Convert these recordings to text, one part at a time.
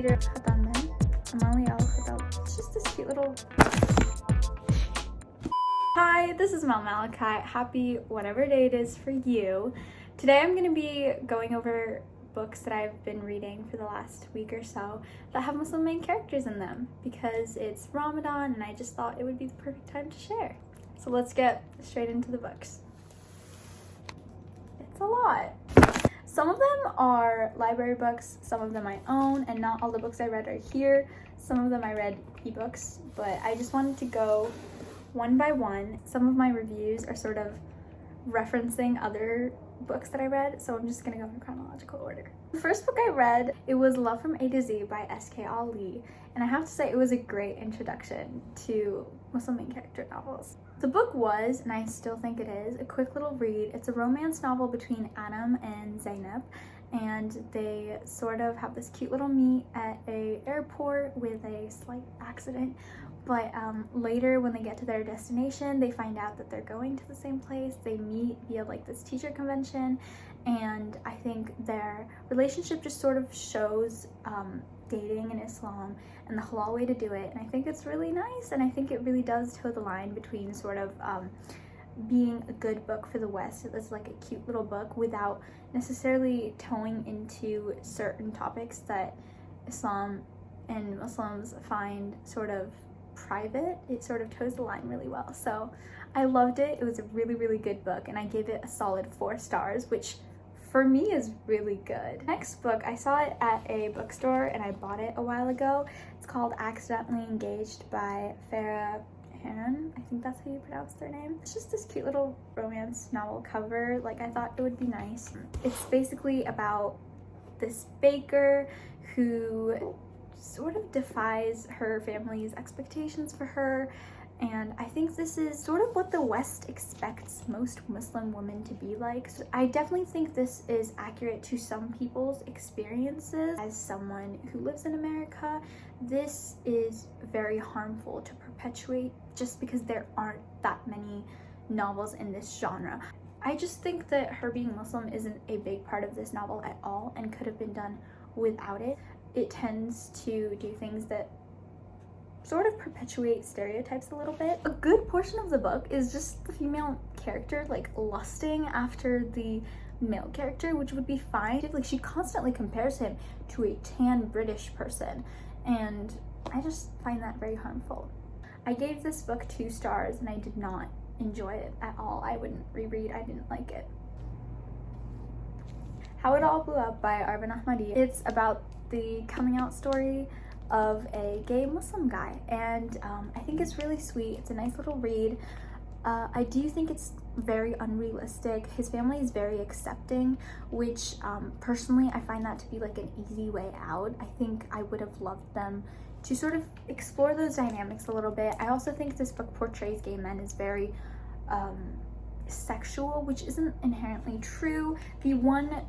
cheater. Amani Al-Khatahtbeh. It's just this cute little... Hi, this is Mom Malachi. Happy whatever day it is for you. Today I'm going to be going over books that I've been reading for the last week or so that have Muslim main characters in them because it's Ramadan and I just thought it would be the perfect time to share. So let's get straight into the books. It's a lot. Some of them are library books, some of them I own, and not all the books I read are here. Some of them I read ebooks, but I just wanted to go one by one. Some of my reviews are sort of referencing other books that I read, so I'm just gonna go in chronological order. The first book I read, it was Love from A to Z by S.K. Ali, and I have to say it was a great introduction to Muslim main character novels. The book was, and I still think it is, a quick little read. It's a romance novel between Adam and Zainab, and they sort of have this cute little meet at a airport with a slight accident, but later when they get to their destination they find out that they're going to the same place. They meet via like this teacher convention, and I think their relationship just sort of shows dating in Islam and the halal way to do it, and I think it's really nice, and I think it really does toe the line between sort of being a good book for the West. It's like a cute little book without necessarily towing into certain topics that Islam and Muslims find sort of private. It sort of toes the line really well. So I loved it. It was a really, really good book, and I gave it a solid 4 stars, which for me is really good. Next book, I saw it at a bookstore and I bought it a while ago. It's called Accidentally Engaged by Farah. Heron, I think that's how you pronounce their name. It's just this cute little romance novel cover. Like, I thought it would be nice. It's basically about this baker who sort of defies her family's expectations for her, and I think this is sort of what the West expects most Muslim women to be like. So I definitely think this is accurate to some people's experiences. As someone who lives in America, this is very harmful to perpetuate just because there aren't that many novels in this genre. I just think that her being Muslim isn't a big part of this novel at all and could have been done without it. It tends to do things that sort of perpetuate stereotypes a little bit. A good portion of the book is just the female character like lusting after the male character, which would be fine. Like, she constantly compares him to a tan British person, and I just find that very harmful. I gave this book 2 stars and I did not enjoy it at all. I wouldn't reread. I didn't like it. How It All Blew Up by Arvin Ahmadi. It's about the coming out story of a gay Muslim guy, and I think it's really sweet. It's a nice little read. I do think it's very unrealistic. His family is very accepting, which personally I find that to be like an easy way out. I think I would have loved them to sort of explore those dynamics a little bit. I also think this book portrays gay men as very sexual, which isn't inherently true. The one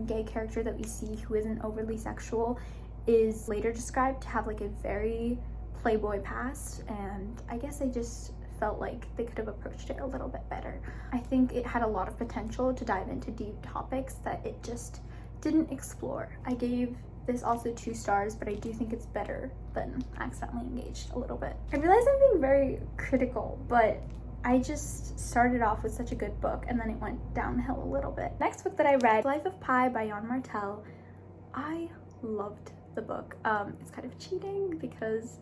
gay character that we see who isn't overly sexual is later described to have like a very playboy past, and I guess I just felt like they could have approached it a little bit better. I think it had a lot of potential to dive into deep topics that it just didn't explore. I gave this also 2 stars, but I do think it's better than Accidentally Engaged a little bit. I realize I'm being very critical, but I just started off with such a good book and then it went downhill a little bit. Next book that I read, Life of Pi by Yann Martel. I loved the book. It's kind of cheating because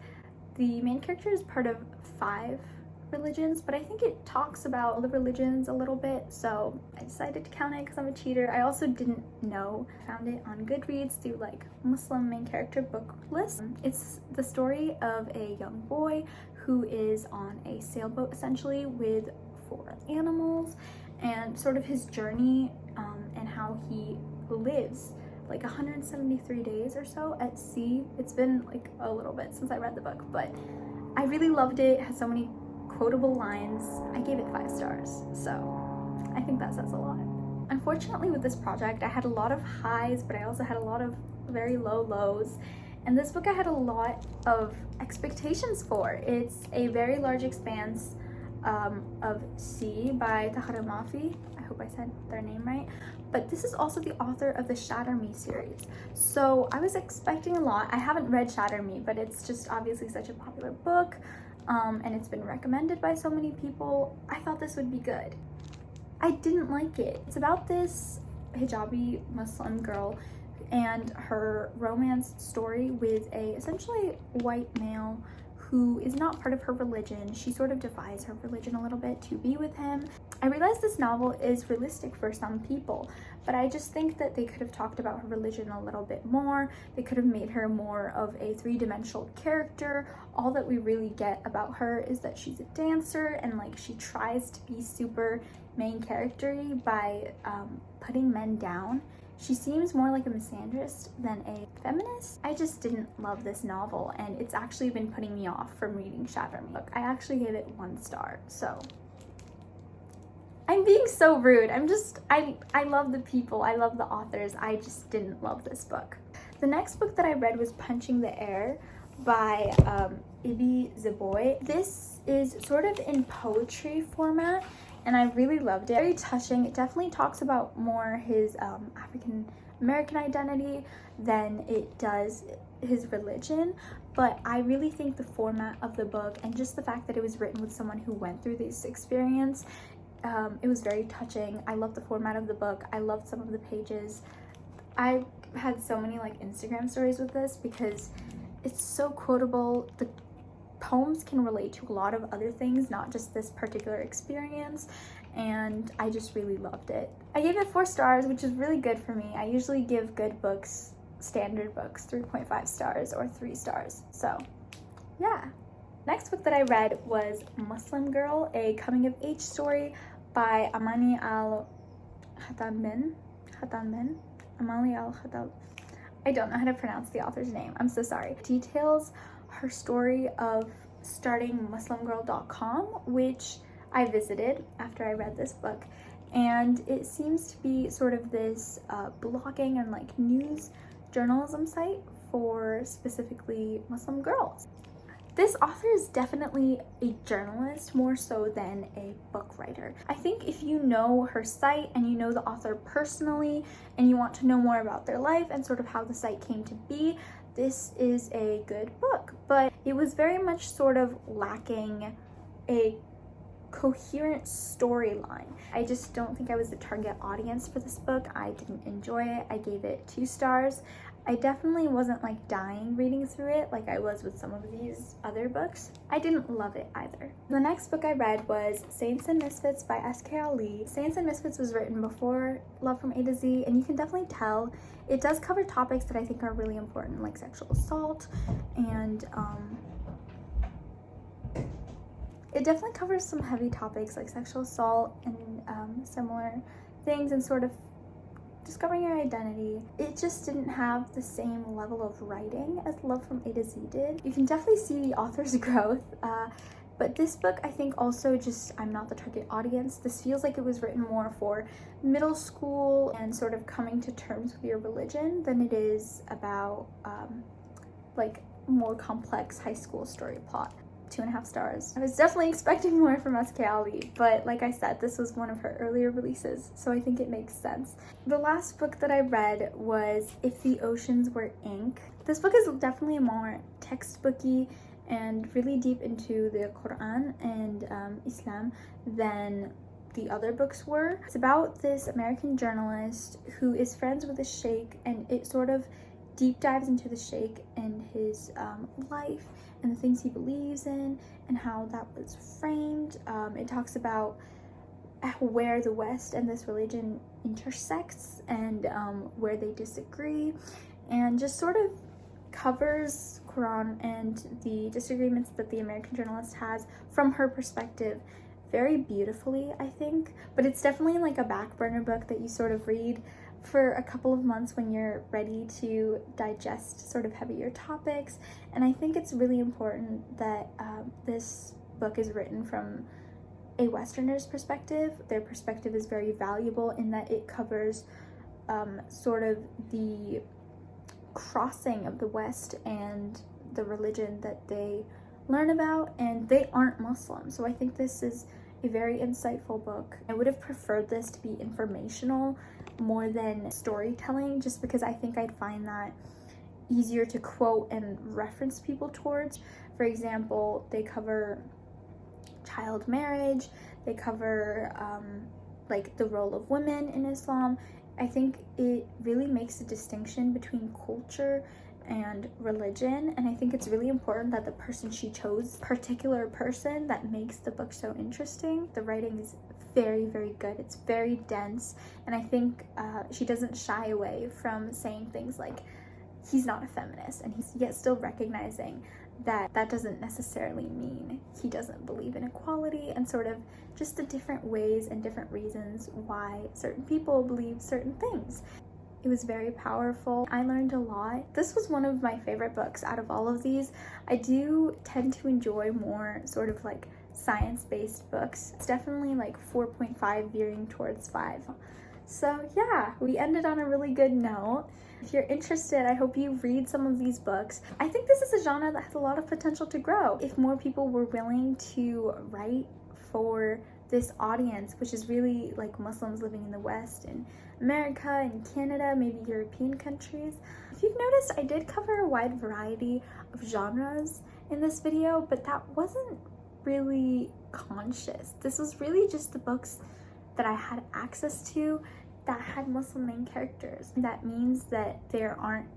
the main character is part of 5 religions, but I think it talks about all the religions a little bit, so I decided to count it because I'm a cheater. I also didn't know. I found it on Goodreads through like Muslim main character book list. It's the story of a young boy who is on a sailboat essentially with 4 animals, and sort of his journey and how he lives like 173 days or so at sea. It's been like a little bit since I read the book, but I really loved it. It has so many quotable lines. I gave it 5 stars, so I think that says a lot. Unfortunately with this project I had a lot of highs, but I also had a lot of very low lows, and this book I had a lot of expectations for. It's A Very Large Expanse of Sea by Tahereh Mafi. I hope I said their name right. But this is also the author of the Shatter Me series. So I was expecting a lot. I haven't read Shatter Me, but it's just obviously such a popular book, and it's been recommended by so many people. I thought this would be good. I didn't like it. It's about this hijabi Muslim girl and her romance story with a essentially white male who is not part of her religion. She sort of defies her religion a little bit to be with him. I realize this novel is realistic for some people, but I just think that they could have talked about her religion a little bit more. They could have made her more of a three-dimensional character. All that we really get about her is that she's a dancer, and like she tries to be super main character-y by putting men down. She seems more like a misandrist than a feminist. I just didn't love this novel, and it's actually been putting me off from reading Shatter Me. Look, I actually gave it 1 star, so I'm being so rude. I love the people, I love the authors. I just didn't love this book. The next book that I read was Punching the Air by Zoboi. This is sort of in poetry format, and I really loved it. Very touching. It definitely talks about more his African American identity than it does his religion, but I really think the format of the book and just the fact that it was written with someone who went through this experience, it was very touching. I loved the format of the book. I loved some of the pages. I had so many like Instagram stories with this because it's so quotable. The poems can relate to a lot of other things, not just this particular experience, and I just really loved it. I gave it 4 stars, which is really good for me. I usually give good books, standard books, 3.5 stars or 3 stars. So yeah. Next book that I read was Muslim Girl, a coming-of-age story by Amani Al-Khatahtbeh. Amani Al-Khatahtbeh. I don't know how to pronounce the author's name. I'm so sorry. Details her story of starting muslimgirl.com, which I visited after I read this book, and it seems to be sort of this blogging and like news journalism site for specifically Muslim girls. This author is definitely a journalist more so than a book writer. I think if you know her site and you know the author personally and you want to know more about their life and sort of how the site came to be, this is a good book. But it was very much sort of lacking a coherent storyline. I just don't think I was the target audience for this book. I didn't enjoy it. I gave it 2 stars. I definitely wasn't like dying reading through it like I was with some of these other books. I didn't love it either. The next book I read was Saints and Misfits by S.K. Ali. Saints and Misfits was written before Love from A to Z, and you can definitely tell it does cover topics that I think are really important, like sexual assault, and it definitely covers some heavy topics like sexual assault and similar things, and sort of discovering your identity. It just didn't have the same level of writing as Love from A to Z did. You can definitely see the author's growth, but this book I think also just, I'm not the target audience. This feels like it was written more for middle school and sort of coming to terms with your religion than it is about like more complex high school story plot. 2.5 stars. I was definitely expecting more from S.K. Ali, but like I said, this was one of her earlier releases, so I think it makes sense. The last book that I read was If the Oceans Were Ink. This book is definitely more textbooky and really deep into the Quran and Islam than the other books were. It's about this American journalist who is friends with a sheikh, and it sort of deep dives into the sheikh and his life and the things he believes in and how that was framed. It talks about where the West and this religion intersects and where they disagree, and just sort of covers Quran and the disagreements that the American journalist has from her perspective very beautifully, I think. But it's definitely like a back burner book that you sort of read for a couple of months when you're ready to digest sort of heavier topics. And I think it's really important that this book is written from a Westerner's perspective. Their perspective is very valuable in that it covers sort of the crossing of the West and the religion that they learn about, and they aren't Muslim. So I think this is a very insightful book. I would have preferred this to be informational more than storytelling, just because I think I'd find that easier to quote and reference people towards. For example, they cover child marriage, they cover like the role of women in Islam. I think it really makes a distinction between culture and religion, and I think it's really important that the person she chose, particular person that makes the book so interesting. The writing is very, very good. It's very dense, and I think she doesn't shy away from saying things like he's not a feminist, and he's yet still recognizing that that doesn't necessarily mean he doesn't believe in equality, and sort of just the different ways and different reasons why certain people believe certain things. It was very powerful. I learned a lot. This was one of my favorite books out of all of these. I do tend to enjoy more sort of like science-based books. It's definitely like 4.5 veering towards 5. So yeah, we ended on a really good note. If you're interested, I hope you read some of these books. I think this is a genre that has a lot of potential to grow. If more people were willing to write for this audience, which is really like Muslims living in the West and America and Canada, maybe European countries. If you've noticed, I did cover a wide variety of genres in this video, but that wasn't really conscious. This was really just the books that I had access to that had Muslim main characters. That means that there aren't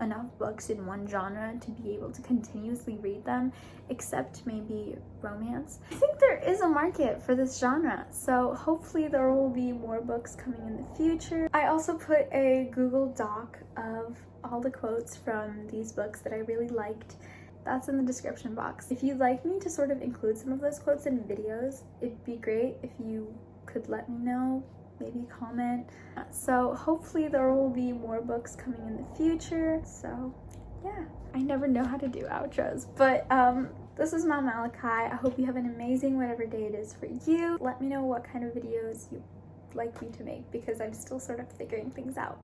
enough books in one genre to be able to continuously read them, except maybe romance. I think there is a market for this genre, so hopefully there will be more books coming in the future. I also put a Google Doc of all the quotes from these books that I really liked. That's in the description box. If you'd like me to sort of include some of those quotes in videos, it'd be great if you could let me know, maybe comment. So hopefully there will be more books coming in the future. So yeah, I never know how to do outros, but this is Mom Malachi. I hope you have an amazing whatever day it is for you. Let me know what kind of videos you'd like me to make, because I'm still sort of figuring things out.